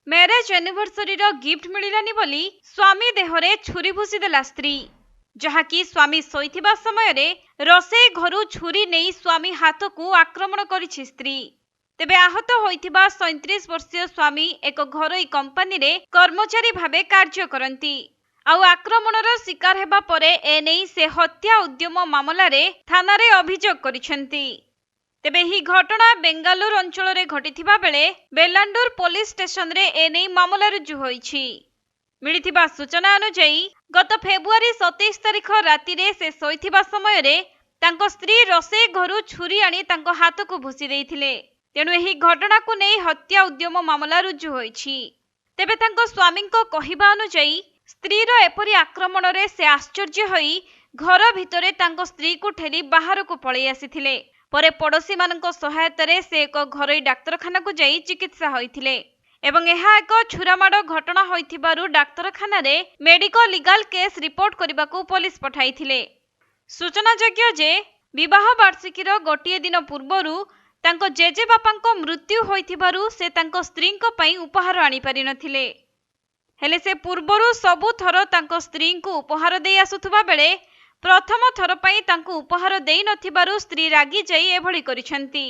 Marriage anniversary gift मिलानी बोली स्वामी देहरे छुरी भूसी देला स्त्री, जहाँकि स्वामी शोइथिबा समय रे रोषेई घरु छुरी नहीं स्वामी हाथ को आक्रमण करिछि स्त्री। तेबे आहत होइथिबा 37 वर्षीय स्वामी एक घरोई कंपनी रे कर्मचारी भावे कार्य करंती। आउ आक्रमणर शिकार हेबा परे एनेई से हत्या उद्यम मामला रे थाना रे अभियोग करिसेंती। तेबे ही घटना बेंगालुर अंचल रे घटिथिबा बेले बेलांडूर पुलिस स्टेशन रे एनेई मामला रुजु होईछि। मिलिथिबा सूचना अनुसार गत फेब्रुआरी 27 तारिख राति रे से सोइथिबा समय रे तांको स्त्री रोषेई घरु छुरी आनी तांको हाथ को भूसी देइथिले। तेणु एही घटना को नै हत्या उद्यम मामला रुजु होईछि। तेबे तांको स्वामींको कहिबा अनुसार स्त्रीर एपरि आक्रमण रे से आश्चर्य होई घर भितरे तांको स्त्री को ठेली बाहर को पळै आसीथिले। परे पड़ोशी मानक सहायता से एक घरोई डाक्तरखाना को जाई चिकित्सा होइथिले एवं यह एक छुरामाड़ घटना होइथिबारु डाक्तरखाना रे मेडिकल लीगल केस रिपोर्ट करबाकू पुलिस पठाइथिले। सूचनायोग्य जे विवाह वार्षिकीर गोटिए दिन पूर्वरु तांको जेजे बापांको मृत्यु होइथिबारु से तांको स्त्रींको पई उपहार आनी पारि नथिले। हेले से पूर्वरु सबु थर तांको स्त्रींको उपहार देई आसुथुबा बेले प्रथम थर पई तांको उपहार देई नथिबारु स्त्री रागी जाई एभଳି करिसेंती।